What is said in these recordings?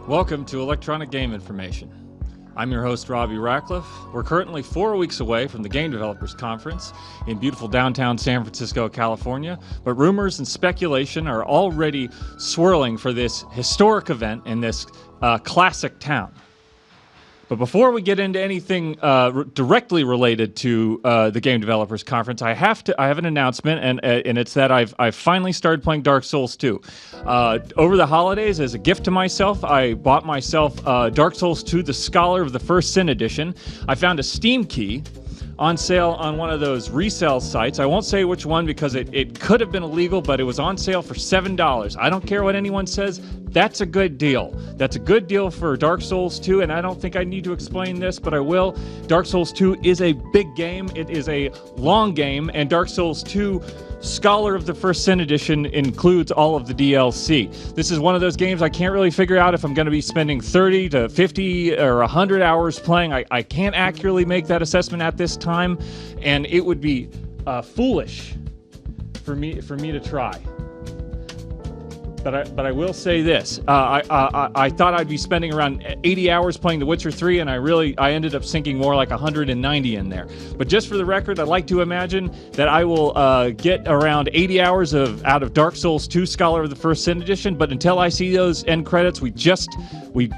Welcome to Electronic Game Information. I'm your host, Robby Rackleff. We're currently 4 weeks away from the Game Developers Conference in beautiful downtown San Francisco, California, but rumors and speculation are already swirling for this historic event in this classic town. But before we get into anything directly related to the Game Developers Conference, I have an announcement, and it's that I've finally started playing Dark Souls 2. Over the holidays, as a gift to myself, I bought myself Dark Souls 2: The Scholar of the First Sin Edition. I found a Steam key on sale on one of those resale sites. I won't say which one because it could have been illegal, but it was on sale for $7. I don't care what anyone says. That's a good deal. That's a good deal for Dark Souls 2, and I don't think I need to explain this, but I will. Dark Souls 2 is a big game. It is a long game, and Dark Souls 2 Scholar of the First Sin Edition includes all of the DLC. This is one of those games I can't really figure out if I'm going to be spending 30 to 50 or 100 hours playing. I can't accurately make that assessment at this time, and it would be foolish for me to try. But I will say this: I thought I'd be spending around 80 hours playing The Witcher 3, and I ended up sinking more like 190 in there. But just for the record, I'd like to imagine that I will get around 80 hours out of Dark Souls 2: Scholar of the First Sin Edition. But until I see those end credits, we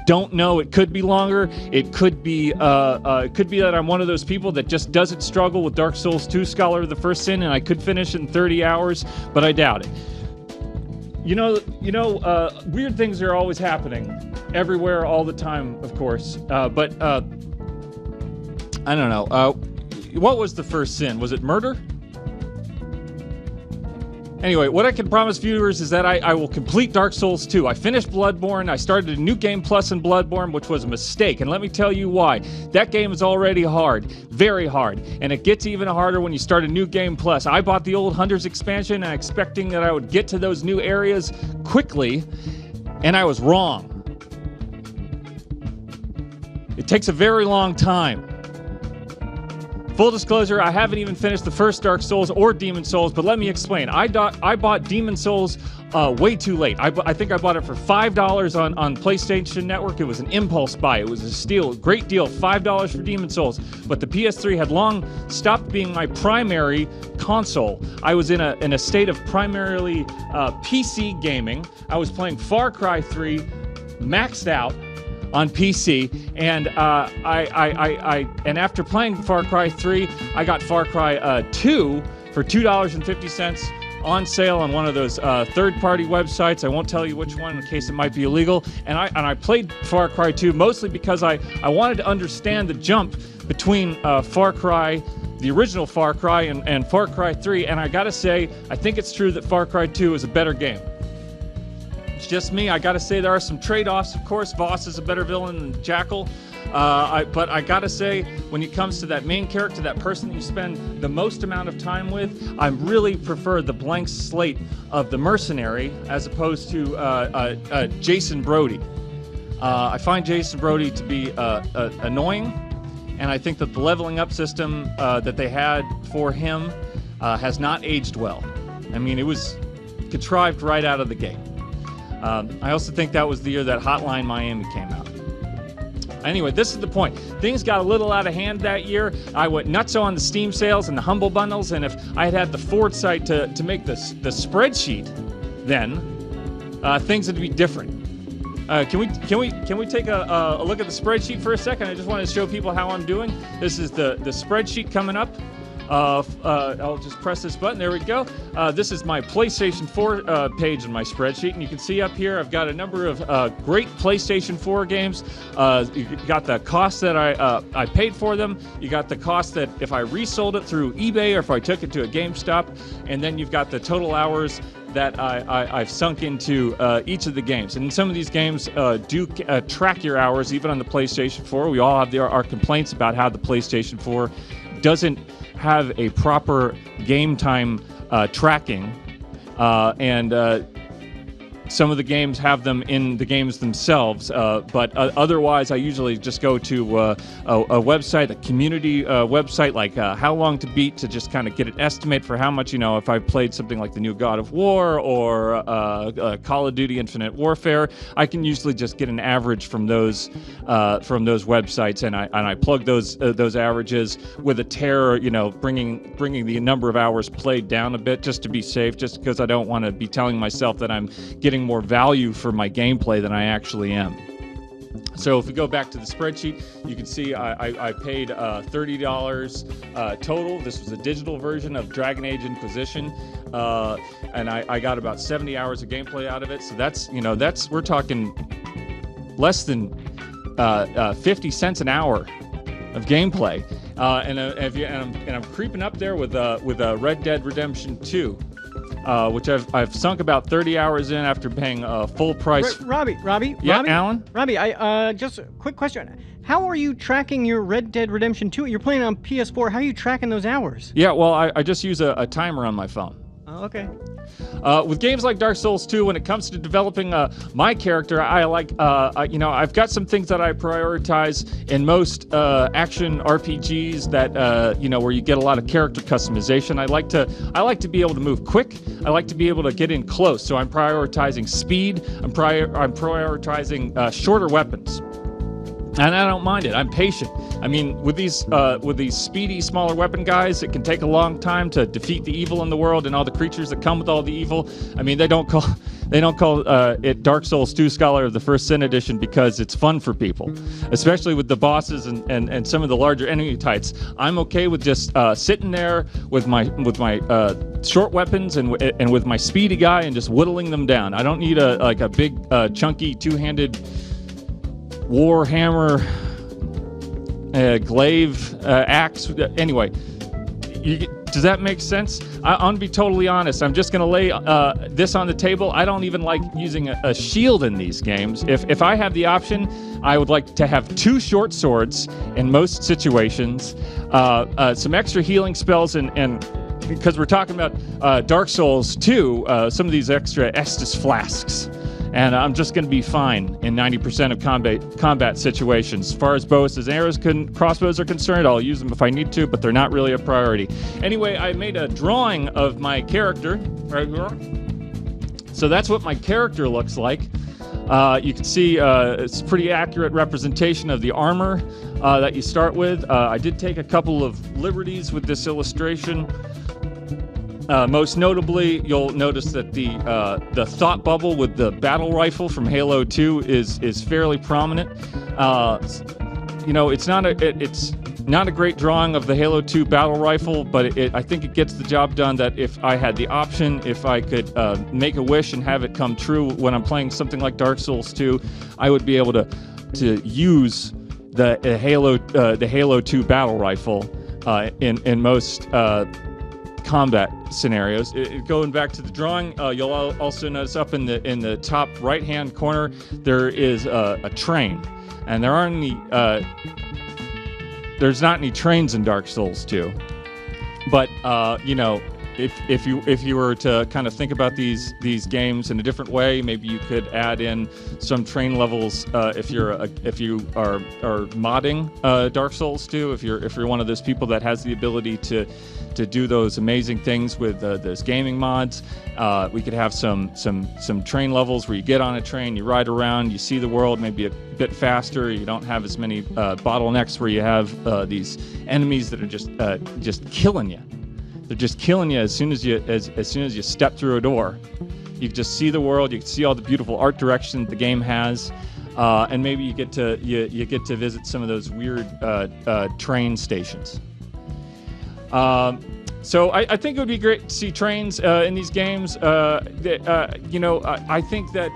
don't know. It could be longer. It could be that I'm one of those people that just doesn't struggle with Dark Souls 2: Scholar of the First Sin, and I could finish in 30 hours, but I doubt it. Weird things are always happening everywhere, all the time, of course. But I don't know. What was the first sin? Was it murder? Anyway, what I can promise viewers is that I will complete Dark Souls 2. I finished Bloodborne. I started a new game plus in Bloodborne, which was a mistake. And let me tell you why. That game is already hard. Very hard. And it gets even harder when you start a new game plus. I bought the old Hunters expansion and expecting that I would get to those new areas quickly, and I was wrong. It takes a very long time. Full disclosure, I haven't even finished the first Dark Souls or Demon Souls, but let me explain. I bought Demon Souls way too late. I think I bought it for $5 on PlayStation Network. It was an impulse buy. It was a steal. Great deal. $5 for Demon Souls. But the PS3 had long stopped being my primary console. I was in a state of primarily PC gaming. I was playing Far Cry 3 maxed out on PC, and and after playing Far Cry 3, I got Far Cry 2 for $2.50 on sale on one of those third-party websites. I won't tell you which one in case it might be illegal. And I played Far Cry 2 mostly because I wanted to understand the jump between Far Cry, the original Far Cry, and Far Cry 3. And I gotta say, I think it's true that Far Cry 2 is a better game. It's just me. I gotta say there are some trade-offs. Of course, Voss is a better villain than Jackal. But I gotta say, when it comes to that main character, that person that you spend the most amount of time with, I really prefer the blank slate of the mercenary as opposed to Jason Brody. I find Jason Brody to be annoying, and I think that the leveling up system that they had for him has not aged well. I mean, it was contrived right out of the gate. I also think that was the year that Hotline Miami came out. Anyway, this is the point. Things got a little out of hand that year. I went nuts on the Steam sales and the Humble Bundles, and if I had had the foresight to make the spreadsheet, then things would be different. Can we take a look at the spreadsheet for a second? I just want to show people how I'm doing. This is the spreadsheet coming up. I'll just press this button. There we go. This is my PlayStation 4 page in my spreadsheet, and you can see up here I've got a number of great PlayStation 4 games. You got the cost that I paid for them. You got the cost that if I resold it through eBay or if I took it to a GameStop, and then you've got the total hours that I've sunk into each of the games. And some of these games do track your hours even on the PlayStation 4. We all have our complaints about how the PlayStation 4 doesn't have a proper game time tracking, and some of the games have them in the games themselves, but otherwise I usually just go to a website, a community website like How Long to Beat, to just kind of get an estimate for how much, if I played something like the new God of War or Call of Duty Infinite Warfare. I can usually just get an average from those websites, and I plug those averages with a tear, bringing the number of hours played down a bit just to be safe, just because I don't want to be telling myself that I'm getting more value for my gameplay than I actually am. So if we go back to the spreadsheet, you can see I paid $30 total. This was a digital version of Dragon Age Inquisition, and I got about 70 hours of gameplay out of it. So that's we're talking less than 50 cents an hour of gameplay, and I'm creeping up there with Red Dead Redemption 2. Which I've sunk about 30 hours in after paying full price. Robby. Yeah, Alan? Robby, I just a quick question. How are you tracking your Red Dead Redemption 2? You're playing on PS4. How are you tracking those hours? Yeah, well, I just use a timer on my phone. Oh, okay. With games like Dark Souls 2, when it comes to developing my character, I've got some things that I prioritize in most action RPGs that where you get a lot of character customization. I like to be able to move quick. I like to be able to get in close. So I'm prioritizing speed. I'm prioritizing shorter weapons. And I don't mind it. I'm patient. I mean, with these speedy, smaller weapon guys, it can take a long time to defeat the evil in the world and all the creatures that come with all the evil. I mean, they don't call it Dark Souls 2 Scholar of the First Sin Edition because it's fun for people, especially with the bosses and some of the larger enemy types. I'm okay with just sitting there with my short weapons and with my speedy guy and just whittling them down. I don't need a big chunky two-handed Warhammer glaive axe. Anyway, does that make sense? I'm going to be totally honest. I'm just going to lay this on the table. I don't even like using a shield in these games. If I have the option, I would like to have 2 short swords in most situations, some extra healing spells, and because we're talking about Dark Souls 2, some of these extra Estus flasks. And I'm just going to be fine in 90% of combat situations. As far as bows and arrows, crossbows are concerned, I'll use them if I need to, but they're not really a priority. Anyway, I made a drawing of my character right here. So that's what my character looks like. You can see it's a pretty accurate representation of the armor that you start with. I did take a couple of liberties with this illustration. Most notably, you'll notice that the thought bubble with the battle rifle from Halo 2 is fairly prominent. It's not a great drawing of the Halo 2 battle rifle, but I think it gets the job done. That if I had the option, if I could make a wish and have it come true when I'm playing something like Dark Souls 2, I would be able to use the Halo 2 battle rifle in most combat scenarios. Going back to the drawing, you'll also notice up in the top right-hand corner there is a train, and there's not any trains in Dark Souls 2, but if you were to kind of think about these games in a different way, maybe you could add in some train levels if you are modding Dark Souls 2. If you're one of those people that has the ability to do those amazing things with those gaming mods, we could have some train levels where you get on a train, you ride around, you see the world maybe a bit faster. You don't have as many bottlenecks where you have these enemies that are just killing you. They're just killing you as soon as you step through a door. You can just see the world. You can see all the beautiful art direction the game has, and maybe you get to visit some of those weird train stations. So I think it would be great to see trains in these games. I think that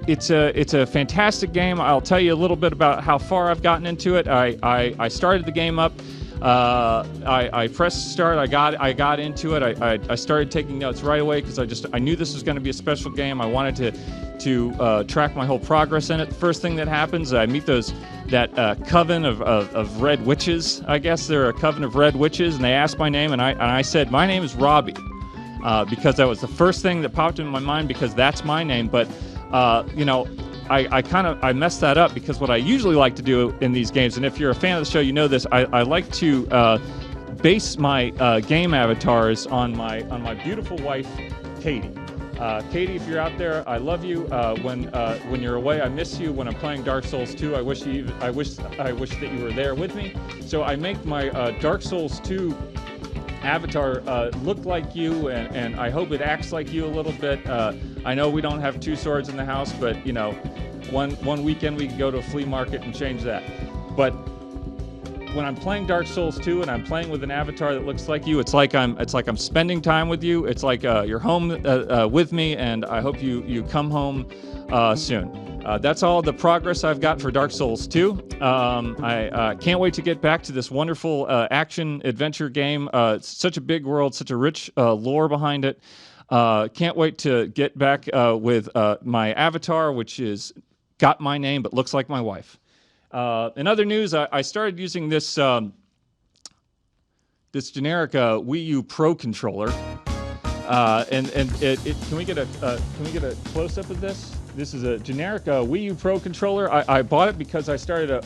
it's a fantastic game. I'll tell you a little bit about how far I've gotten into it. I started the game up. I pressed start. I got into it. I started taking notes right away because I knew this was going to be a special game. I wanted to track my whole progress in it. The first thing that happens, I meet that coven of red witches. I guess they're a coven of red witches, and they asked my name, and I said my name is Robby, because that was the first thing that popped into my mind because that's my name. But I messed that up because what I usually like to do in these games, and if you're a fan of the show, you know this, I like to base my game avatars on my beautiful wife, Katie. Katie, if you're out there, I love you. When you're away, I miss you. When I'm playing Dark Souls 2, I wish that you were there with me. So I make my Dark Souls 2 avatar look like you, and I hope it acts like you a little bit. I know we don't have two swords in the house, but one weekend we can go to a flea market and change that. But when I'm playing Dark Souls 2 and I'm playing with an avatar that looks like you, it's like I'm spending time with you. It's like you're home with me, and I hope you come home soon. That's all the progress I've got for Dark Souls 2. I can't wait to get back to this wonderful action-adventure game. It's such a big world, such a rich lore behind it. Can't wait to get back with my avatar, which is got my name but looks like my wife. In other news, I started using this generic Wii U Pro controller, can we get a close-up of this? This is a generic Wii U Pro controller. I bought it because I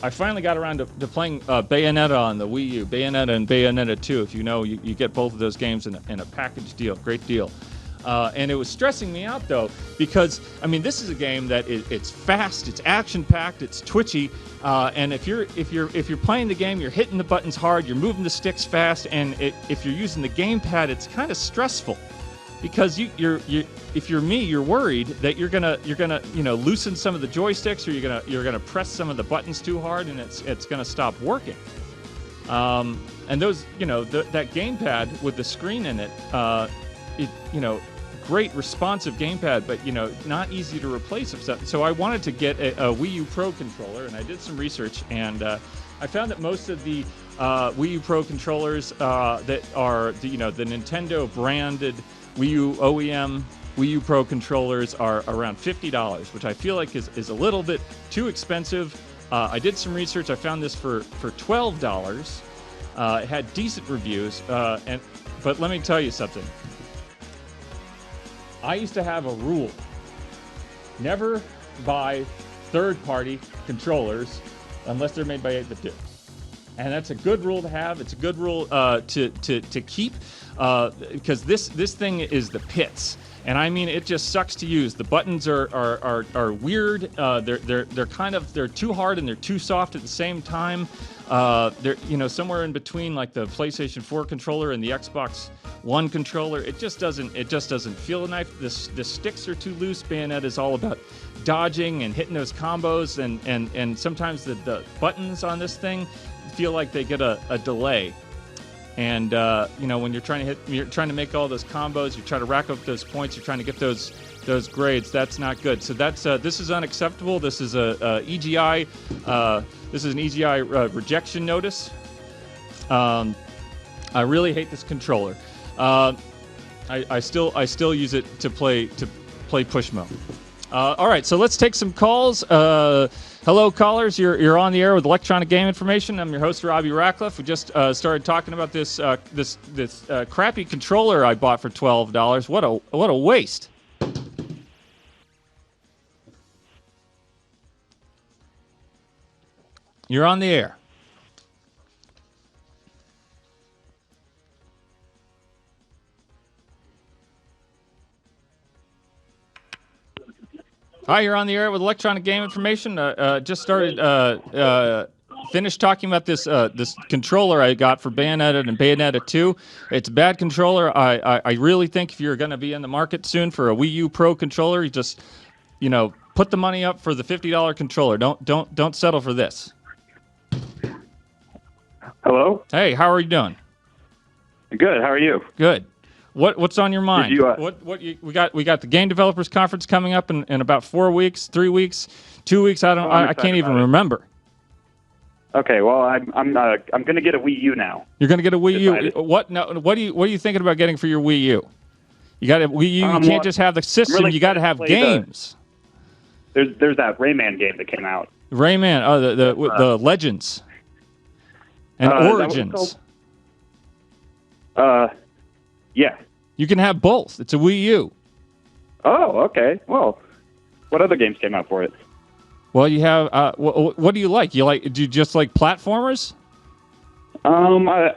finally got around to playing Bayonetta on the Wii U, Bayonetta and Bayonetta 2. If you know, you get both of those games in a package deal, great deal. And it was stressing me out though, because this is a game that it's fast, it's action-packed, it's twitchy, and if you're playing the game, you're hitting the buttons hard, you're moving the sticks fast, and if you're using the gamepad, it's kind of stressful. Because if you're me, you're worried that you're gonna loosen some of the joysticks, or you're gonna press some of the buttons too hard, and it's gonna stop working. And those that gamepad with the screen in it, great responsive gamepad, but not easy to replace. So I wanted to get a Wii U Pro controller, and I did some research, and I found that most of the Wii U Pro controllers that are the Nintendo branded Wii U OEM Wii U Pro controllers are around $50, which I feel like is a little bit too expensive. I did some research. I found this for $12. It had decent reviews, but let me tell you something. I used to have a rule: never buy third-party controllers unless they're made by 8bit2. And that's a good rule to have. It's a good rule to keep, because this thing is the pits. And it just sucks to use. The buttons are weird. They're too hard and they're too soft at the same time. They're somewhere in between, like the PlayStation 4 controller and the Xbox One controller. It just doesn't feel nice. The sticks are too loose. Bayonetta is all about dodging and hitting those combos, and sometimes the buttons on this thing feel like they get a delay. And when you're trying to make all those combos, you try to rack up those points, you're trying to get those grades. That's not good. So this is unacceptable. This is a EGI. This is an EGI rejection notice. I really hate this controller. I still use it to play push mode. All right, so let's take some calls. Hello, callers. You're on the air with Electronic Game Information. I'm your host, Robby Rackleff. We just started talking about this crappy controller I bought for $12. What a waste. You're on the air. Hi, you're on the air with Electronic Game Information. Just started, finished talking about this controller I got for Bayonetta and Bayonetta 2. It's a bad controller. I really think if you're going to be in the market soon for a Wii U Pro controller, you just, put the money up for the $50 controller. Don't settle for this. Hello? Hey, how are you doing? Good. How are you? Good. What's on your mind? We got the Game Developers Conference coming up in about 4 weeks, 3 weeks, 2 weeks. I can't even remember. Okay, well I'm going to get a Wii U now. You're going to get a Wii U. What are you thinking about getting for your Wii U? You got a Wii U. You can't just have the system. You got to have games. There's that Rayman game that came out. Rayman. Oh, the Legends and Origins. Yeah. You can have both. It's a Wii U. Oh, okay. Well, what other games came out for it? Well, you have. What do you like? Do you just like platformers? I'm a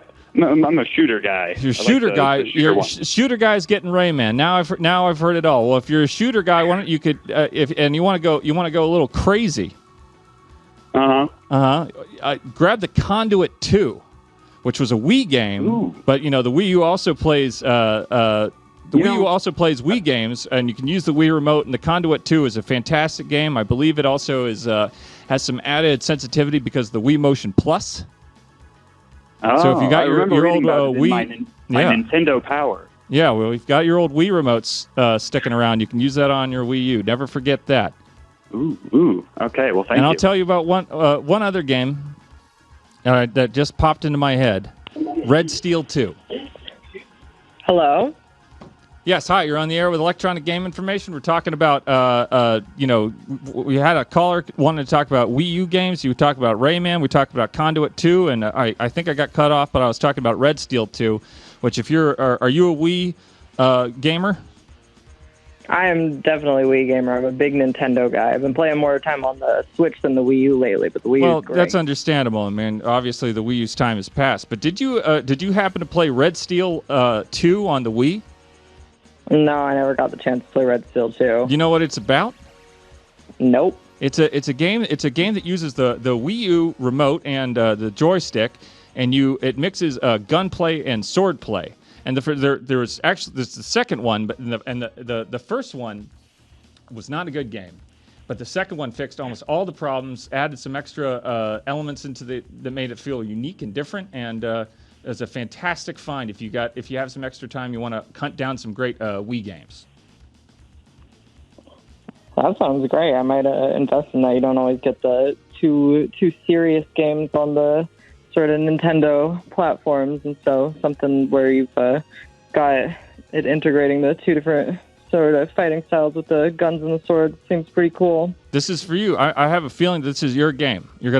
shooter guy. You're a shooter guy. Shooter guy's getting Rayman. Now I've heard it all. Well, if you're a shooter guy, why don't you could you want to go a little crazy? Grab the Conduit 2. Which was a Wii game. Ooh. But the Wii U also plays Wii games, and you can use the Wii remote. And the Conduit 2 is a fantastic game. I believe it also has some added sensitivity because of the Wii Motion Plus. Oh, so if you got your old Wii, my Nintendo Power. Yeah, well, if you've got your old Wii remotes sticking around, you can use that on your Wii U. Never forget that. Ooh. Okay. Well, thank you. And I'll tell you about one other game. All right, that just popped into my head. Red Steel 2. Hello? Yes, hi. You're on the air with Electronic Game Information. We're talking about, we had a caller wanting to talk about Wii U games. You talked about Rayman. We talked about Conduit 2, and I think I got cut off, but I was talking about Red Steel 2, which are you a Wii gamer? I am definitely a Wii gamer. I'm a big Nintendo guy. I've been playing more time on the Switch than the Wii U lately, but the Wii U is great. Well, that's understandable. I mean, obviously the Wii U's time has passed. But did you happen to play Red Steel 2 on the Wii? No, I never got the chance to play Red Steel 2. You know what it's about? Nope. It's a game that uses the Wii U remote and the joystick, and it mixes gunplay and swordplay. And there was actually the second one, but the first one was not a good game, but the second one fixed almost all the problems, added some extra elements into that made it feel unique and different, and it was a fantastic find. If you have some extra time, you want to hunt down some great Wii games. That sounds great. I might invest in that. You don't always get the too serious games on the sort of Nintendo platforms, and so something where you've got it integrating the two different sort of fighting styles with the guns and the swords seems pretty cool. This is for you. I have a feeling this is your game. You're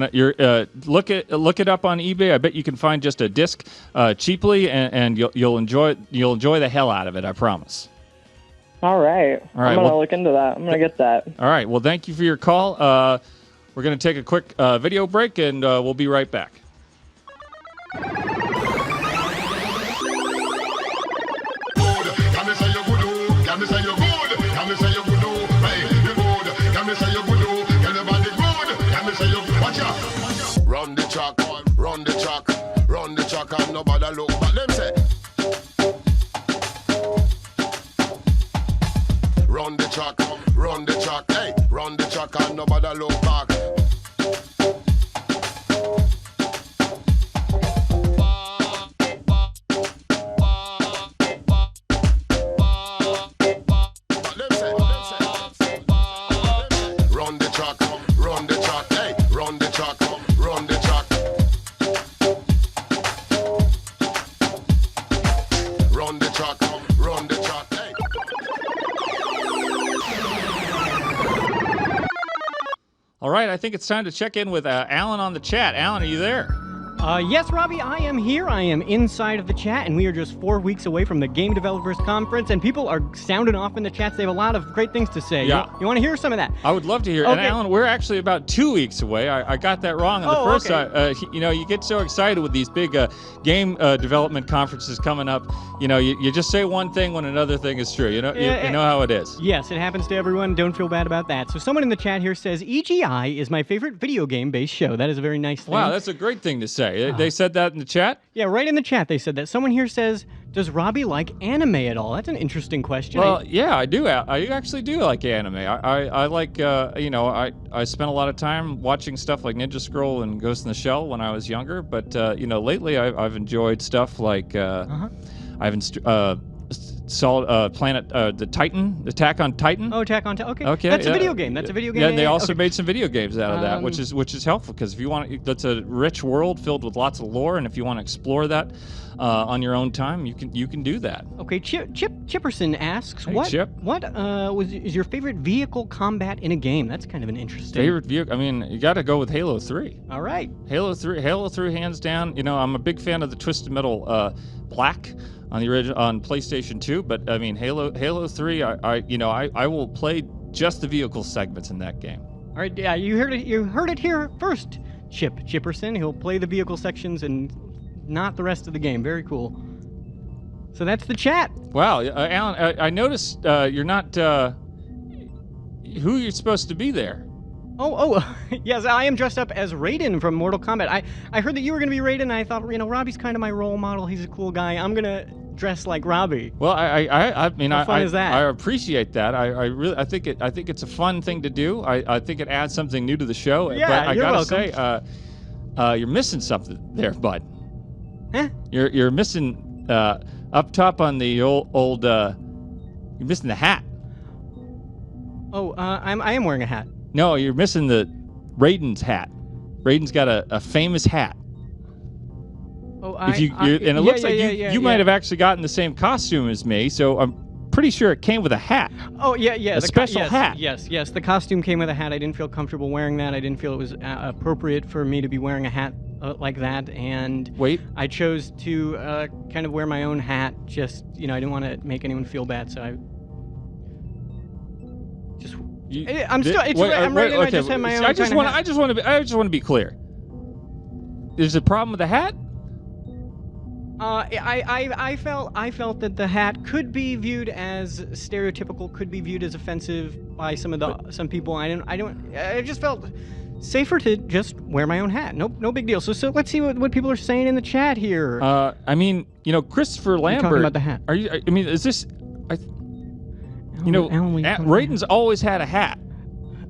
look it up on eBay. I bet you can find just a disc cheaply, and you'll enjoy the hell out of it. I promise. All right. I'm gonna look into that. I'm gonna get that. All right. Well, thank you for your call. We're gonna take a quick video break, and we'll be right back. Run the track, and nobody look back. Them say, run the track, hey, run the track, and nobody look back. All right, I think it's time to check in with Alan on the chat. Alan, are you there? Yes, Robbie, I am here. I am inside of the chat, and we are just 4 weeks away from the Game Developers Conference, and people are sounding off in the chats. They have a lot of great things to say. Yeah. You want to hear some of that? I would love to hear. Okay. And Alan, we're actually about 2 weeks away. I got that wrong on the first okay. you know, you get so excited with these big game development conferences coming up. You know, you just say one thing when another thing is true. You know, you know how it is. Yes, it happens to everyone. Don't feel bad about that. So someone in the chat here says, EGI is my favorite video game-based show. That is a very nice thing. Wow, that's a great thing to say. They said that in the chat? Yeah, right in the chat they said that. Someone here says, does Robbie like anime at all? That's an interesting question. Well, yeah, I do. I actually do like anime. I like, you know, I spent a lot of time watching stuff like Ninja Scroll and Ghost in the Shell when I was younger. But, you know, lately I've enjoyed stuff like Planet, the Titan, Attack on Titan. Oh, Attack on Titan. Okay. Okay. That's a video game. That's a video game. Yeah, and they also made some video games out of that, which is helpful because if you want, that's a rich world filled with lots of lore, and if you want to explore that on your own time, you can do that. Okay, Chipperson asks, Hey, what Chip. is your favorite vehicle combat in a game? That's kind of an interesting Favorite vehicle? I mean, you got to go with Halo 3. All right. Halo 3, hands down. You know, I'm a big fan of the Twisted Metal Black on the original on PlayStation 2, but I mean, Halo 3, I will play just the vehicle segments in that game. All right, yeah, you heard it here first. Chipperson, he'll play the vehicle sections and not the rest of the game. Very cool. So that's the chat. Wow, Alan, I noticed you're not who you're supposed to be there. Oh, yes, I am dressed up as Raiden from Mortal Kombat. I heard that you were going to be Raiden, and I thought, you know, Robbie's kind of my role model. He's a cool guy. I'm going to dress like Robbie. Well, I mean, How fun is that? I appreciate that. I think it's a fun thing to do. I think it adds something new to the show. Yeah, but I you're gotta say, you're missing something there, bud. Huh? You're missing up top on the old you're missing the hat. Oh, I am wearing a hat. No, you're missing the Raiden's hat. Raiden's got a famous hat. Oh, it looks like you might have actually gotten the same costume as me, so I'm pretty sure it came with a hat. Oh, yeah. A special hat. Yes. The costume came with a hat. I didn't feel comfortable wearing that. I didn't feel it was appropriate for me to be wearing a hat like that, and Wait. I chose to kind of wear my own hat. Just, you know, I didn't want to make anyone feel bad, so I just. I'm Raiden. I just have my own. I just want to be clear. There's a problem with the hat? I felt that the hat could be viewed as stereotypical, could be viewed as offensive by some people. I just felt safer to just wear my own hat. No big deal. So let's see what people are saying in the chat here. I mean, you know, Christopher Lambert. Talking about the hat. Are you? I mean, is this? You know, Raiden's always had a hat.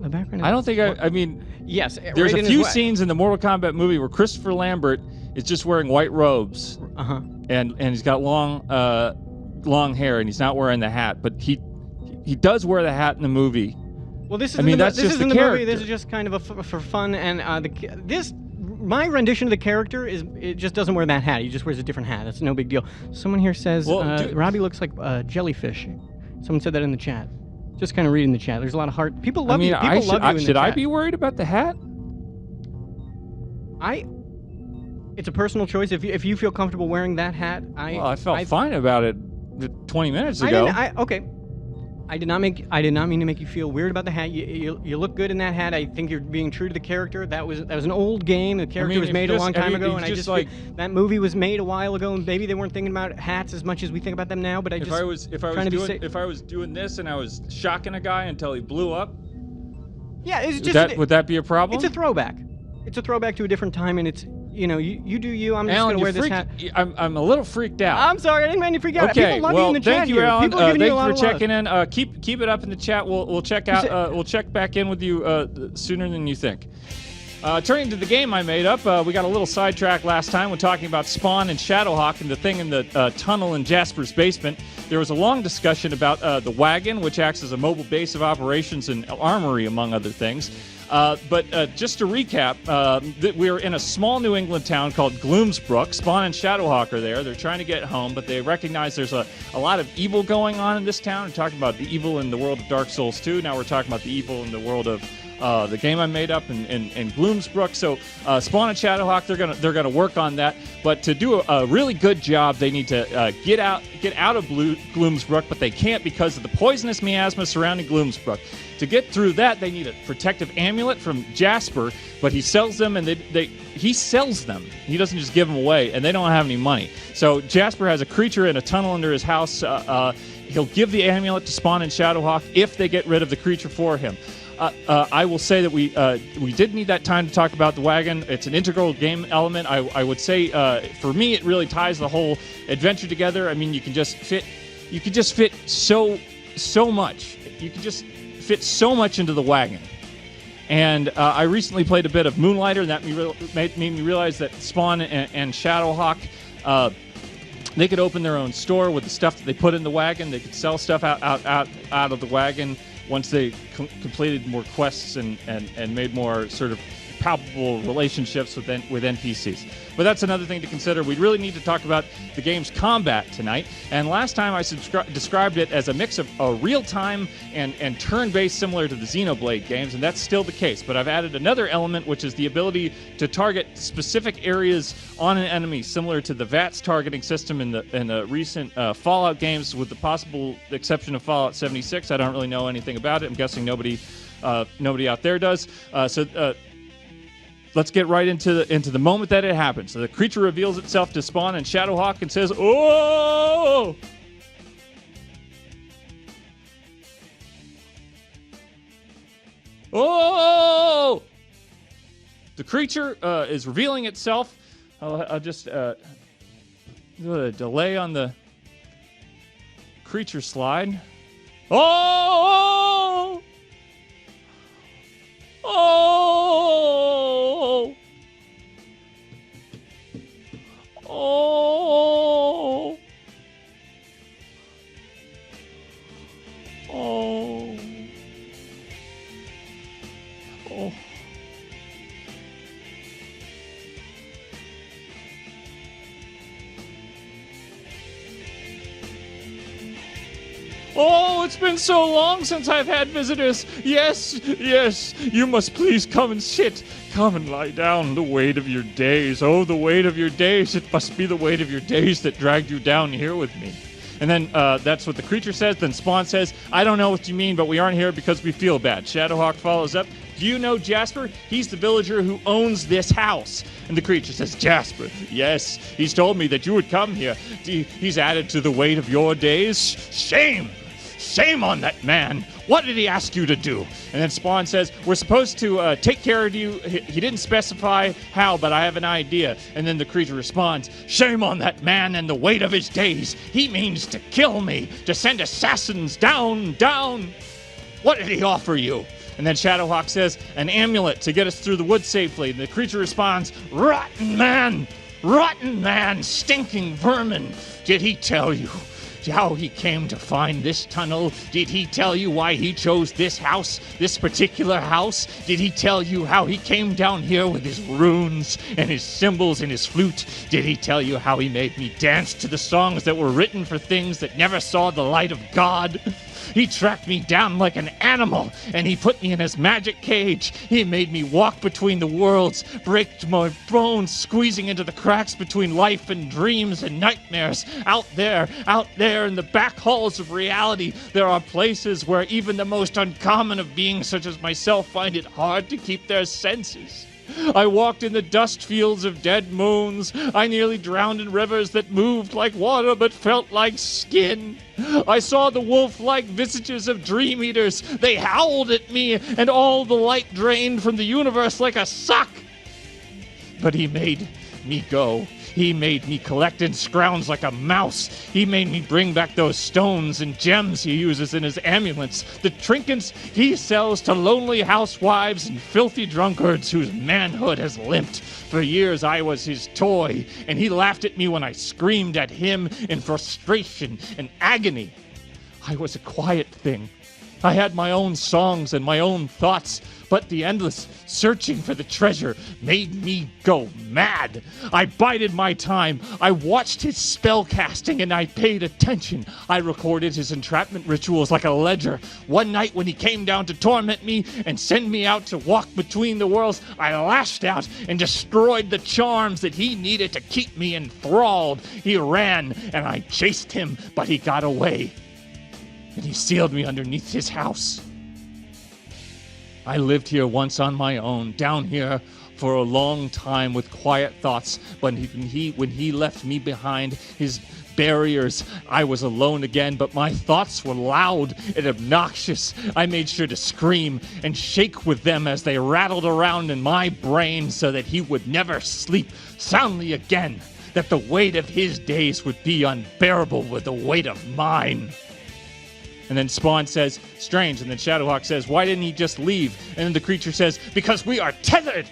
The background. I don't think I mean. Yes. There's Raiden a few scenes in the Mortal Kombat movie where Christopher Lambert is just wearing white robes. And he's got long hair, and he's not wearing the hat, but he does wear the hat in the movie. Well, this is that's just the character. Movie. This is just kind of for fun, and my rendition of the character it just doesn't wear that hat. He just wears a different hat. That's no big deal. Someone here says Robbie looks like a jellyfish. Someone said that in the chat. Just kind of reading the chat. There's a lot of heart. People love you. People love you in the chat. Should I be worried about the hat? It's a personal choice. If you feel comfortable wearing that hat, I felt fine about it 20 minutes ago. Okay. I did not mean to make you feel weird about the hat. You look good in that hat. I think you're being true to the character. That was an old game. The character was made a long time ago, and I just like that movie was made a while ago, and maybe they weren't thinking about hats as much as we think about them now. But if I was doing this and I was shocking a guy until he blew up, yeah, it's just would that be a problem? It's a throwback. It's a throwback to a different time, and it's. You know, you do you. I'm just going to wear this hat. I'm a little freaked out. I'm sorry. I didn't mean to freak out. Okay, people love you in the chat thank you, Alan. People are giving you a lot for of love. checking in. Keep it up in the chat. We'll check out. We'll check back in with you sooner than you think. Turning to the game I made up, we got a little sidetrack last time when talking about Spawn and Shadowhawk and the thing in the tunnel in Jasper's basement. There was a long discussion about the wagon, which acts as a mobile base of operations and armory, among other things. But just to recap, we're in a small New England town called Gloomsbrook. Spawn and Shadowhawk are there. They're trying to get home, but they recognize there's a lot of evil going on in this town. We're talking about the evil in the world of Dark Souls 2. Now we're talking about the evil in the world of the game I made up in Gloomsbrook. So Spawn and Shadowhawk, they're gonna work on that. But to do a really good job, they need to get out of Gloomsbrook, but they can't because of the poisonous miasma surrounding Gloomsbrook. To get through that, they need a protective amulet from Jasper, but he sells them, and he sells them. He doesn't just give them away, and they don't have any money. So Jasper has a creature in a tunnel under his house. He'll give the amulet to Spawn and Shadowhawk if they get rid of the creature for him. I will say that we did need that time to talk about the wagon. It's an integral game element. I would say for me it really ties the whole adventure together. I mean, you can just fit so much. You can just fit so much into the wagon. And I recently played a bit of Moonlighter, and that made me realize that Spawn and Shadowhawk, they could open their own store with the stuff that they put in the wagon. They could sell stuff out of the wagon once they completed more quests and made more sort of palpable relationships with NPCs. But that's another thing to consider. We really need to talk about the game's combat tonight. And last time I described it as a mix of a real-time and turn-based, similar to the Xenoblade games, and that's still the case. But I've added another element, which is the ability to target specific areas on an enemy, similar to the VATS targeting system in the recent Fallout games, with the possible exception of Fallout 76. I don't really know anything about it. I'm guessing nobody out there does. Let's get right into the moment that it happens. So the creature reveals itself to Spawn and Shadowhawk and says, "Oh!" Oh! The creature is revealing itself. I'll just do a delay on the creature slide. Oh! Oh! Oh! Oh! Oh! Oh, it's been so long since I've had visitors. Yes, you must please come and sit. Come and lie down. The weight of your days. Oh, the weight of your days. It must be the weight of your days that dragged you down here with me. And then that's what the creature says. Then Spawn says, I don't know what you mean, but we aren't here because we feel bad. Shadowhawk follows up. Do you know Jasper? He's the villager who owns this house. And the creature says, Jasper, yes, he's told me that you would come here. He's added to the weight of your days. Shame! Shame on that man. What did he ask you to do? And then Spawn says, we're supposed to take care of you. He didn't specify how, but I have an idea. And then the creature responds, shame on that man and the weight of his days. He means to kill me, to send assassins down. What did he offer you? And then Shadowhawk says, an amulet to get us through the woods safely. And the creature responds, rotten man, stinking vermin. Did he tell you how he came to find this tunnel? Did he tell you why he chose this house, this particular house? Did he tell you how he came down here with his runes and his symbols and his flute? Did he tell you how he made me dance to the songs that were written for things that never saw the light of God? He tracked me down like an animal, and he put me in his magic cage. He made me walk between the worlds, break my bones, squeezing into the cracks between life and dreams and nightmares. Out there in the back halls of reality, there are places where even the most uncommon of beings such as myself find it hard to keep their senses. I walked in the dust fields of dead moons. I nearly drowned in rivers that moved like water but felt like skin. I saw the wolf-like visages of dream eaters. They howled at me, and all the light drained from the universe like a suck. But he made me go. He made me collect and scrounge like a mouse. He made me bring back those stones and gems he uses in his amulets, the trinkets he sells to lonely housewives and filthy drunkards whose manhood has limped. For years I was his toy, and he laughed at me when I screamed at him in frustration and agony. I was a quiet thing, I had my own songs and my own thoughts, but the endless searching for the treasure made me go mad. I bided my time. I watched his spell casting and I paid attention. I recorded his entrapment rituals like a ledger. One night when he came down to torment me and send me out to walk between the worlds, I lashed out and destroyed the charms that he needed to keep me enthralled. He ran and I chased him, but he got away. And he sealed me underneath his house. I lived here once on my own, down here for a long time with quiet thoughts. But when he left me behind his barriers, I was alone again, but my thoughts were loud and obnoxious. I made sure to scream and shake with them as they rattled around in my brain so that he would never sleep soundly again, that the weight of his days would be unbearable with the weight of mine. And then Spawn says, strange. And then Shadowhawk says, why didn't he just leave? And then the creature says, because we are tethered.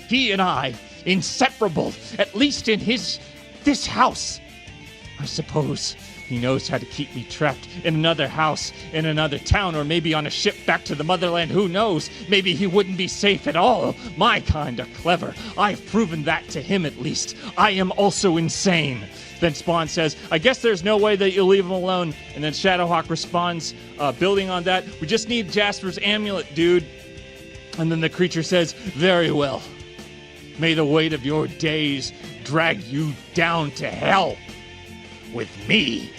He and I, inseparable, at least in this house. I suppose he knows how to keep me trapped in another house, in another town, or maybe on a ship back to the motherland. Who knows? Maybe he wouldn't be safe at all. My kind are clever. I've proven that to him at least. I am also insane. Then Spawn says, I guess there's no way that you'll leave him alone. And then Shadowhawk responds, building on that, we just need Jasper's amulet, dude. And then the creature says, very well. May the weight of your days drag you down to hell with me.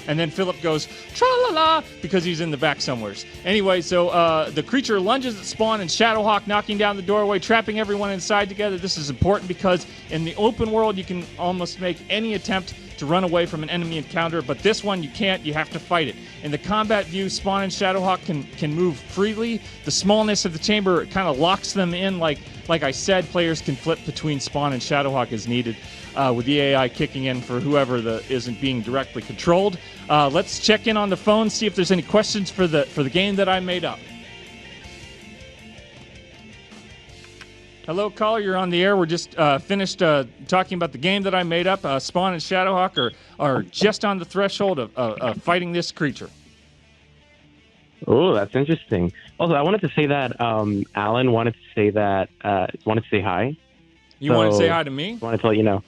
And then Philip goes, tra-la-la, because he's in the back somewheres. Anyway, so the creature lunges at Spawn and Shadowhawk, knocking down the doorway, trapping everyone inside together. This is important because in the open world, you can almost make any attempt to run away from an enemy encounter, but this one you can't. You have to fight it. In the combat view, Spawn and Shadowhawk can move freely. The smallness of the chamber kind of locks them in. Like I said, players can flip between Spawn and Shadowhawk as needed, with the AI kicking in for whoever isn't being directly controlled. Let's check in on the phone, see if there's any questions for the game that I made up. Hello, caller. You're on the air. We're just finished talking about the game that I made up. Spawn and Shadowhawk are just on the threshold of fighting this creature. Oh, that's interesting. Also, I wanted to say that Alan wanted to say hi. You want to say hi to me? Wanted to let you know.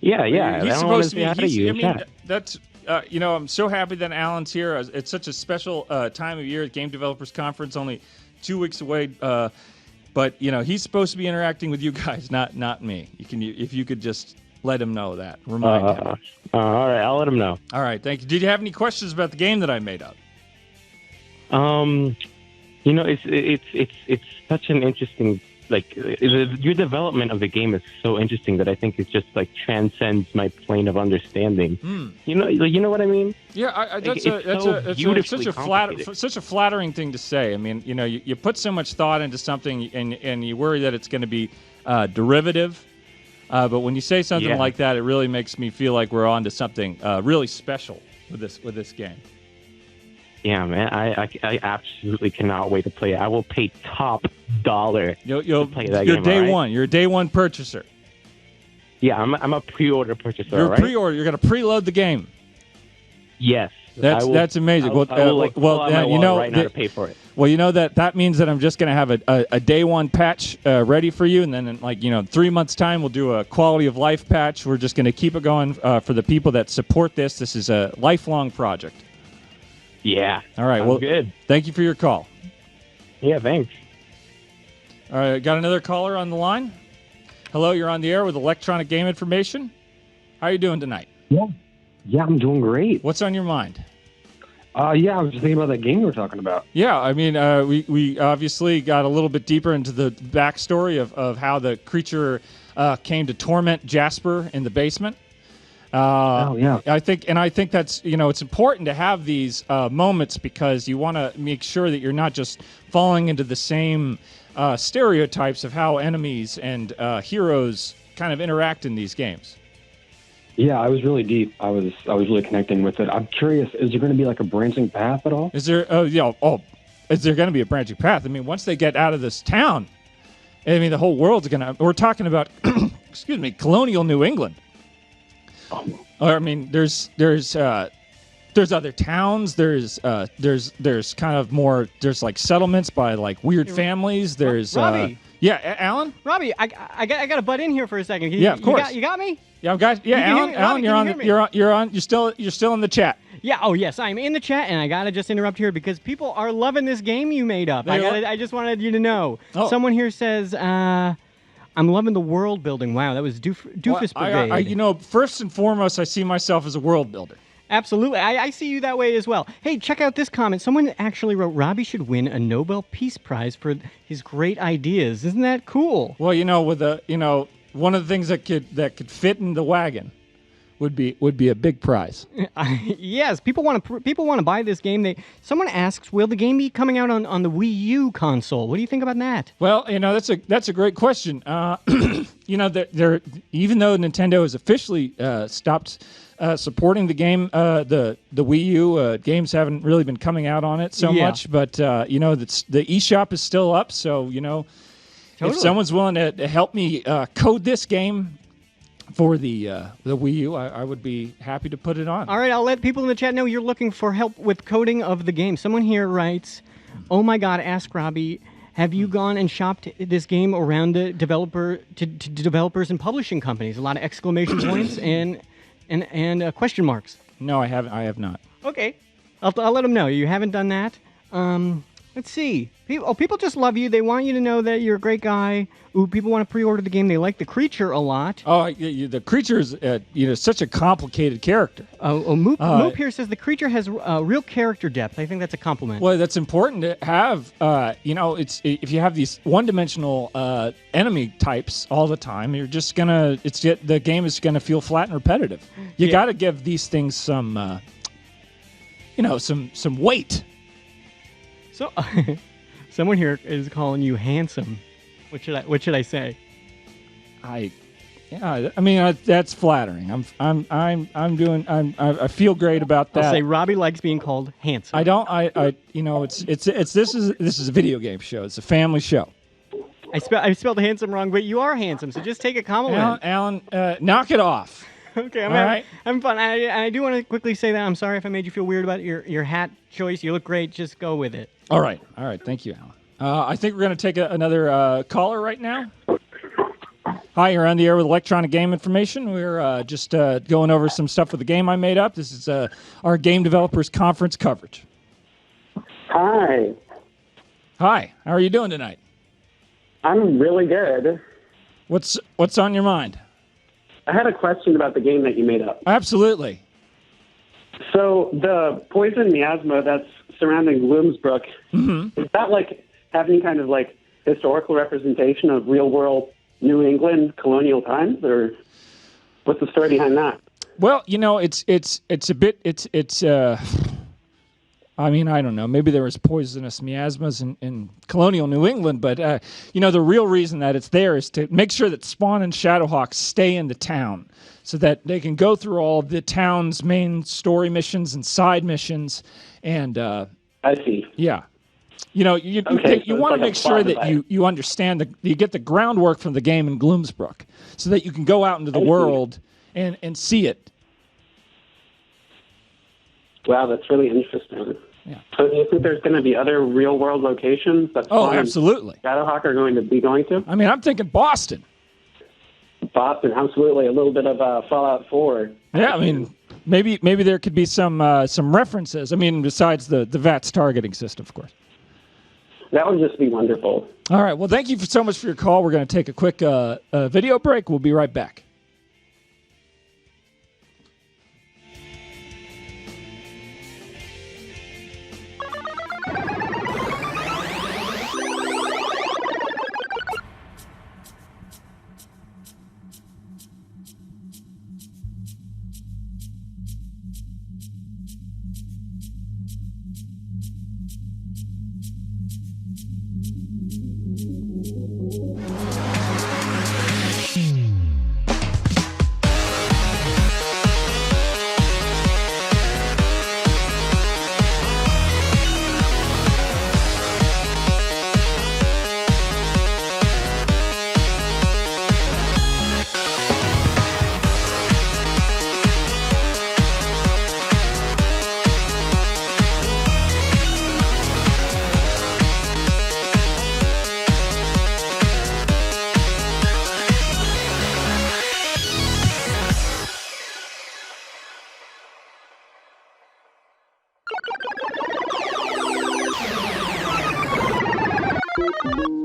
Yeah. He's supposed to be. That's. I'm so happy that Alan's here. It's such a special time of year at Game Developers Conference, only 2 weeks away. But he's supposed to be interacting with you guys, not me. If you could just let him know that. Remind him. All right, I'll let him know. All right, thank you. Did you have any questions about the game that I made up? It's such an interesting. Your development of the game is so interesting that I think it just transcends my plane of understanding. You know what I mean? Yeah, that's such a flattering thing to say. I mean, you put so much thought into something, and you worry that it's going to be derivative. But when you say something like that, it really makes me feel like we're on to something really special with this game. Yeah, man, I absolutely cannot wait to play it. I will pay top dollar to play that game. You're day one. You're a day one purchaser. Yeah, I'm a pre-order purchaser. You're a pre-order. You're going to preload the game. Yes. That's amazing. Right now to pay for it. Well, that means that I'm just going to have a day one patch ready for you, and then in 3 months' time we'll do a quality of life patch. We're just going to keep it going for the people that support this. This is a lifelong project. Yeah. All right. Well, good. Thank you for your call. Yeah, thanks. All right. Got another caller on the line. Hello, you're on the air with Electronic Game Information. How are you doing tonight? Yeah, I'm doing great. What's on your mind? I was just thinking about that game we were talking about. Yeah, I mean, we obviously got a little bit deeper into the backstory of how the creature came to torment Jasper in the basement. I think that's it's important to have these moments because you want to make sure that you're not just falling into the same stereotypes of how enemies and heroes kind of interact in these games. Yeah, I was really deep. I was really connecting with it. I'm curious, is there going to be like a branching path at all? Is there? Is there going to be a branching path? I mean, once they get out of this town, I mean, the whole world's going to. We're talking about, colonial New England. I mean, there's there's other towns. There's kind of more. There's like settlements by like weird families. There's Robby. Yeah, Alan. Robby, I got to butt in here for a second. Yeah, of course. You got me? Yeah, I've got. Yeah, Alan. Alan, you're still in the chat. Yeah. Oh, yes. I'm in the chat, and I gotta just interrupt here because people are loving this game you made up. I just wanted you to know. Oh. Someone here says, "I'm loving the world building." Wow, that was Doofus Brigade. First and foremost, I see myself as a world builder. Absolutely. I see you that way as well. Hey, check out this comment. Someone actually wrote, Robby should win a Nobel Peace Prize for his great ideas. Isn't that cool? Well, one of the things that could fit in the wagon would be a big prize. Yes, people want to buy this game. Someone asks, will the game be coming out on the Wii U console? What do you think about that? Well, that's a great question. Even though Nintendo has officially stopped supporting the game, the Wii U games haven't really been coming out on it so much. But the eShop is still up, so totally. If someone's willing to help me code this game for the Wii U, I would be happy to put it on. All right, I'll let people in the chat know you're looking for help with coding of the game. Someone here writes, "Oh my God, ask Robby, have you gone and shopped this game around the developers and publishing companies?" A lot of exclamation points and question marks. No, I haven't. I have not. Okay, I'll let them know you haven't done that. Let's see. People just love you. They want you to know that you're a great guy. Ooh, people want to pre-order the game. They like the creature a lot. Oh, the creature is such a complicated character. Moop here says the creature has real character depth. I think that's a compliment. Well, that's important to have. If you have these one-dimensional enemy types all the time, the game is gonna feel flat and repetitive. You got to give these things some weight. So, someone here is calling you handsome. What should I say? That's flattering. I feel great about that. I'll say Robby likes being called handsome. I don't. This is a video game show. It's a family show. I spelled handsome wrong, but you are handsome. So just take a compliment. Alan, knock it off. Okay, I'm fun. I do want to quickly say that I'm sorry if I made you feel weird about your hat choice. You look great. Just go with it. All right. Thank you, Alan. I think we're going to take another caller right now. Hi, you're on the air with Electronic Game Information. We're just going over some stuff with the game I made up. This is our Game Developers Conference coverage. Hi. Hi. How are you doing tonight? I'm really good. What's on your mind? I had a question about the game that you made up. Absolutely. So the poison miasma that's surrounding Bloomsbrook, is that like have any kind of like historical representation of real world New England colonial times, or what's the story behind that? Well, it's a bit I don't know. Maybe there was poisonous miasmas in colonial New England, but the real reason that it's there is to make sure that Spawn and Shadowhawk stay in the town, so that they can go through all of the town's main story missions and side missions, and I see. Yeah, you want to make sure that you understand you get the groundwork from the game in Gloomsbrook, so that you can go out into the world and see it. Wow, that's really interesting. Yeah. So do you think there's going to be other real-world locations that Spawn absolutely. and Shadowhawk are going to be going to? I'm thinking Boston. Boston, absolutely. A little bit of Fallout 4. Yeah, maybe there could be some references. Besides the VATS targeting system, of course. That would just be wonderful. All right. Well, thank you so much for your call. We're going to take a quick video break. We'll be right back.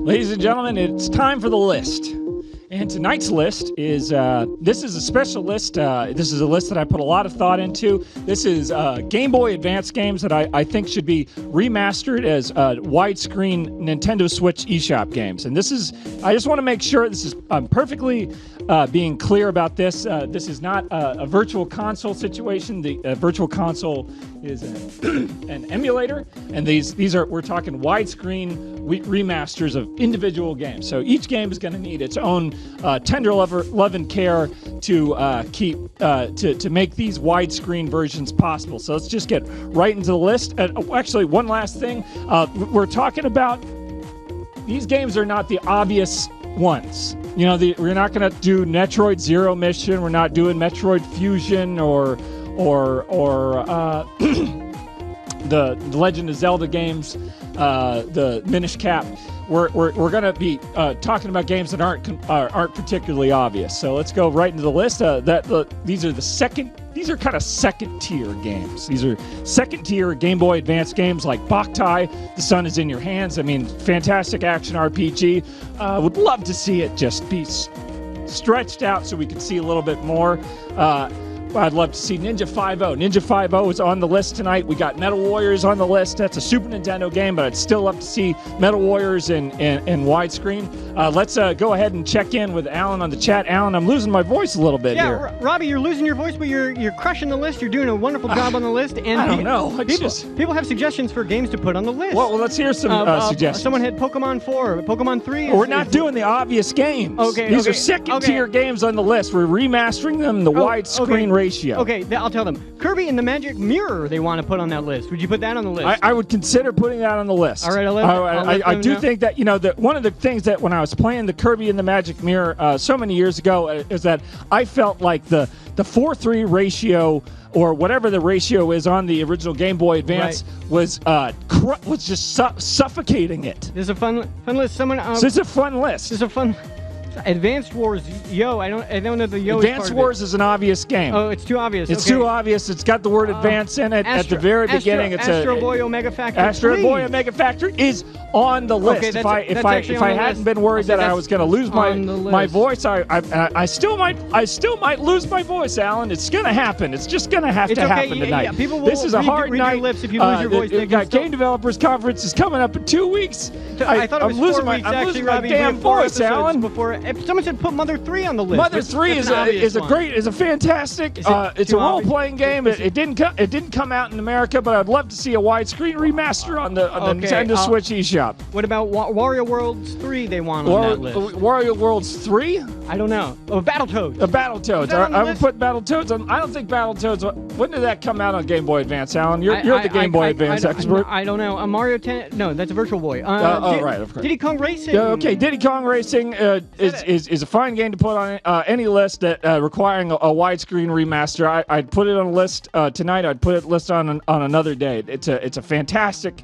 Ladies and gentlemen, it's time for the list. And tonight's list is, this is a special list. This is a list that I put a lot of thought into. This is Game Boy Advance games that I think should be remastered as widescreen Nintendo Switch eShop games. And this is, I just want to make sure this is, I'm perfectly being clear about this. This is not a virtual console situation. The virtual console is an emulator, and these are, we're talking widescreen remasters of individual games. So each game is going to need its own tender love and care to keep to make these widescreen versions possible. So let's just get right into the list. Actually, one last thing, we're talking about these games are not the obvious ones. You know, we're not going to do Metroid Zero Mission. We're not doing Metroid Fusion or the Legend of Zelda games, the Minish Cap. We're going to be talking about games that aren't particularly obvious. So let's go right into the list. These are kind of second-tier games. These are second-tier Game Boy Advance games like Boktai, The Sun Is in Your Hands. I mean, fantastic action RPG. Would love to see it just be stretched out so we could see a little bit more. I'd love to see Ninja 5.0. Ninja 5.0 is on the list tonight. We got Metal Warriors on the list. That's a Super Nintendo game, but I'd still love to see Metal Warriors in widescreen. Let's go ahead and check in with Alan on the chat. Alan, I'm losing my voice a little bit here. Robbie, you're losing your voice, but you're crushing the list. You're doing a wonderful job on the list. And I don't know. People have suggestions for games to put on the list. Well, let's hear some suggestions. Someone had Pokemon 4, Pokemon 3. We're not doing the obvious games. These are second-tier games on the list. We're remastering them, the widescreen ratio. Okay, I'll tell them. Kirby and the Magic Mirror they want to put on that list. Would you put that on the list? I would consider putting that on the list. All right, I do think that, you know, that one of the things that when I was playing the Kirby and the Magic Mirror so many years ago is that I felt like the 4:3 ratio or whatever the ratio is on the original Game Boy Advance was just suffocating it. This is a fun list. This is a fun list. This is a fun. Advanced Wars, I don't know the Yo. Advanced Wars is an obvious game. Oh, it's too obvious. It's too obvious. It's got the word advance in it at the very beginning. It's Astro Boy Omega Factory. Astro Boy Omega Factory is on the list. Okay, if I hadn't been worried that I was going to lose my voice, I still might lose my voice, Alan. It's going to happen. It's just going to have to happen tonight. Yeah, people will this is a hard night. Your lips if you lose your voice. We've got Game Developers Conference is coming up in 2 weeks. I thought it was 4 weeks. I'm losing my Robbie, damn voice, Alan. Before, if someone said put Mother 3 on the list. Mother 3 is a fantastic. It's a role-playing game. It didn't come out in America, but I'd love to see a widescreen remaster on the Nintendo Switch eShop. What about Wario Worlds 3? They want on that list. Wario Worlds 3? I don't know. Oh, Battletoads. Battletoads. I would put Battletoads on. I don't think Battletoads. When did that come out on Game Boy Advance, Alan? You're the Game Boy Advance expert. I don't know. Mario 10. No, that's a Virtual Boy. Right, of course. Diddy Kong Racing. Okay, Diddy Kong Racing is a fine game to put on any list that requiring a widescreen remaster. I'd put it on a list tonight. I'd put it list on another day. It's a fantastic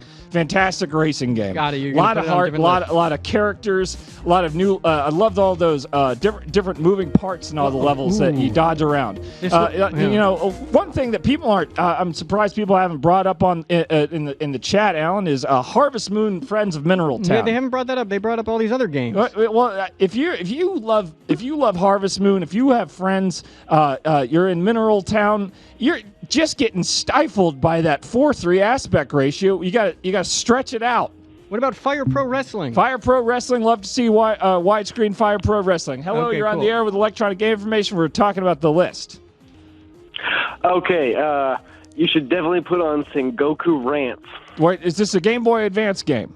racing game. Got it. A lot of heart, a lot of characters, a lot of new. I loved all those different moving parts and all the levels that you dodge around. You know, one thing that people aren't. I'm surprised people haven't brought up on in the chat, Alan, is Harvest Moon: Friends of Mineral Town. Yeah, they haven't brought that up. They brought up all these other games. Well, if you love Harvest Moon, if you have friends, you're in Mineral Town, you're just getting stifled by that 4:3 aspect ratio. You got to stretch it out. What about Fire Pro Wrestling? Fire Pro Wrestling, love to see widescreen Fire Pro Wrestling. Hello, you're on the air with Electronic Game Information. We're talking about the list. Okay, you should definitely put on Sengoku Rants. Wait, is this a Game Boy Advance game?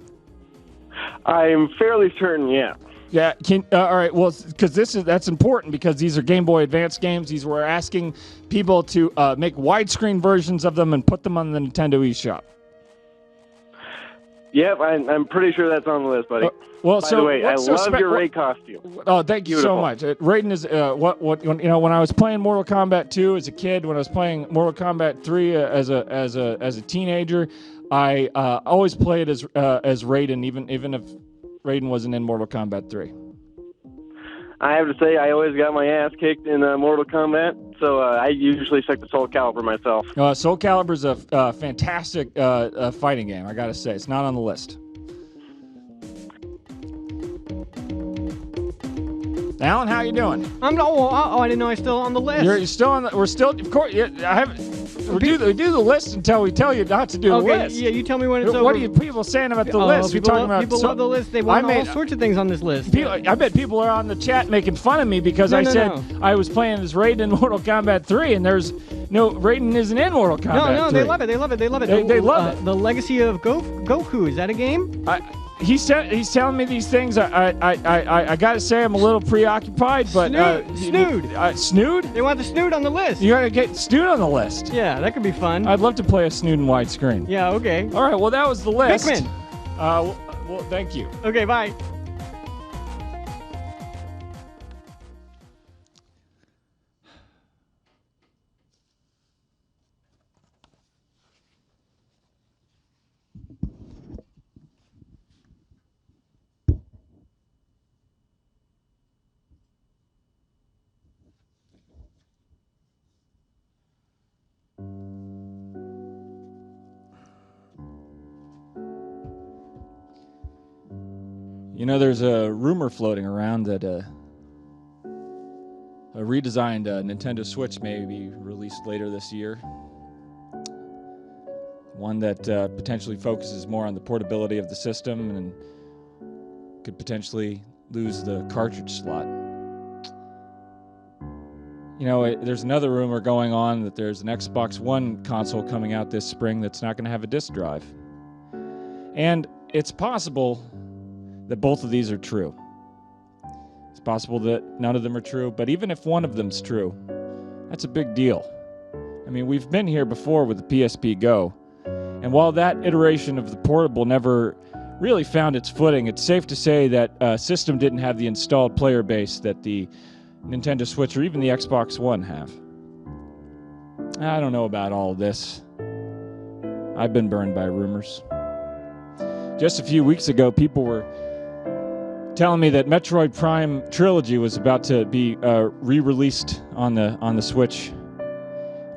I'm fairly certain, yeah. Yeah. All right. Well, because that's important because these are Game Boy Advance games. We're asking people to make widescreen versions of them and put them on the Nintendo eShop. Yep, I'm pretty sure that's on the list, buddy. By the way, I love your Raid costume. Oh, thank you so much. Raiden is when I was playing Mortal Kombat 2 as a kid, when I was playing Mortal Kombat 3 as a teenager, I always played as Raiden, even if Raiden wasn't in Mortal Kombat 3. I have to say, I always got my ass kicked in Mortal Kombat, so I usually stick to Soul Calibur myself. Soul Calibur is a fantastic fighting game, I gotta say. It's not on the list. Alan, how you doing? I didn't know I was still on the list. You're still on the. We're still, of course. I haven't. We do the list until we tell you not to do the list. Yeah, you tell me when it's over. What are you people saying about the list? People love the list. They want all sorts of things on this list. I bet people are on the chat making fun of me because I said I was playing as Raiden in Mortal Kombat 3, and there's no Raiden isn't in Mortal Kombat 3. They love it. They love it. They love it. They love it. The Legacy of Goku. Is that a game? He's telling me these things. I gotta say I'm a little preoccupied, but Snood. Snood? They want the Snood on the list. You gotta get Snood on the list. Yeah, that could be fun. I'd love to play a Snood in widescreen. Yeah, okay. All right, well that was the list. Pikmin. Well, thank you. Okay, bye. You know, there's a rumor floating around that a redesigned Nintendo Switch may be released later this year. One that potentially focuses more on the portability of the system and could potentially lose the cartridge slot. You know, there's another rumor going on that there's an Xbox One console coming out this spring that's not going to have a disc drive. And it's possible that both of these are true. It's possible that none of them are true, but even if one of them's true, that's a big deal. I mean, we've been here before with the PSP Go, and while that iteration of the portable never really found its footing, it's safe to say that system didn't have the installed player base that the Nintendo Switch or even the Xbox One have. I don't know about all of this. I've been burned by rumors. Just a few weeks ago, people were telling me that Metroid Prime Trilogy was about to be re-released on the Switch,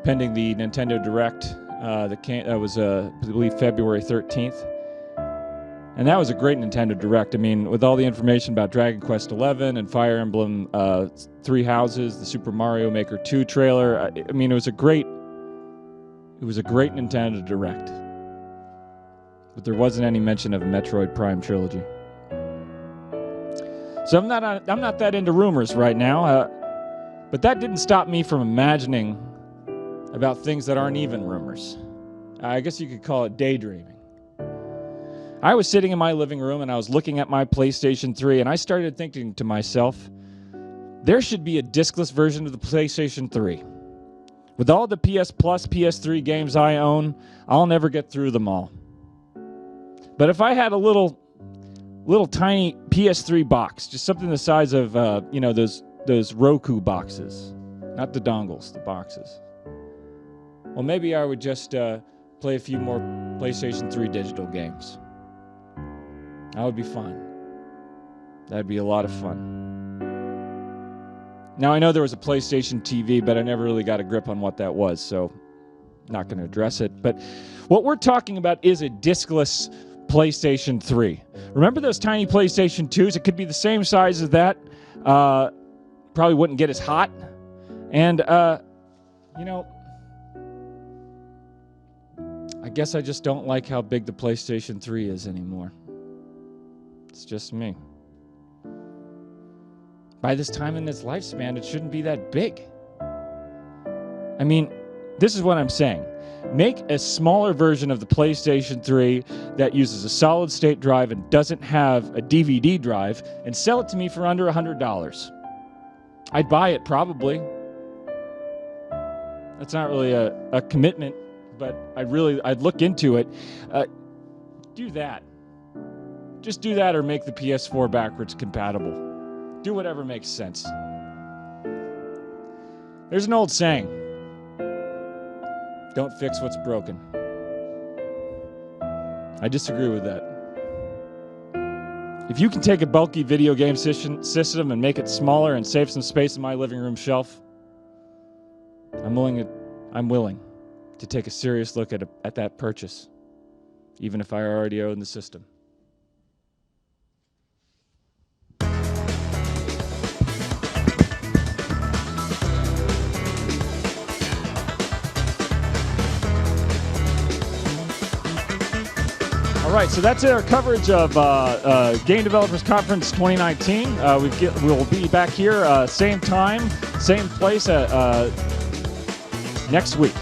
pending the Nintendo Direct. That was, I believe, February 13th. And that was a great Nintendo Direct. I mean, with all the information about Dragon Quest XI and Fire Emblem Three Houses, the Super Mario Maker 2 trailer. I mean, it was a great Nintendo Direct. But there wasn't any mention of a Metroid Prime Trilogy. So I'm not that into rumors right now, but that didn't stop me from imagining about things that aren't even rumors. I guess you could call it daydreaming. I was sitting in my living room and I was looking at my PlayStation 3 and I started thinking to myself, there should be a discless version of the PlayStation 3. With all the PS Plus, PS3 games I own, I'll never get through them all. But if I had a little tiny PS3 box, just something the size of those Roku boxes, not the dongles, the boxes. Well, maybe I would just play a few more PlayStation 3 digital games. That would be fun. That'd be a lot of fun. Now, I know there was a PlayStation TV, but I never really got a grip on what that was, so not going to address it. But what we're talking about is a discless PlayStation 3. Remember those tiny PlayStation 2s? It could be the same size as that. Probably wouldn't get as hot. And, I guess I just don't like how big the PlayStation 3 is anymore. It's just me. By this time in its lifespan, it shouldn't be that big. I mean, this is what I'm saying. Make a smaller version of the PlayStation 3 that uses a solid-state drive and doesn't have a DVD drive and sell it to me for under $100. I'd buy it, probably. That's not really a commitment, but I'd look into it. Do that. Just do that or make the PS4 backwards compatible. Do whatever makes sense. There's an old saying. Don't fix what's broken. I disagree with that. If you can take a bulky video game system and make it smaller and save some space in my living room shelf, I'm willing to take a serious look at that purchase, even if I already own the system. All right, so that's our coverage of Game Developers Conference 2019. We'll be back here same time, same place next week.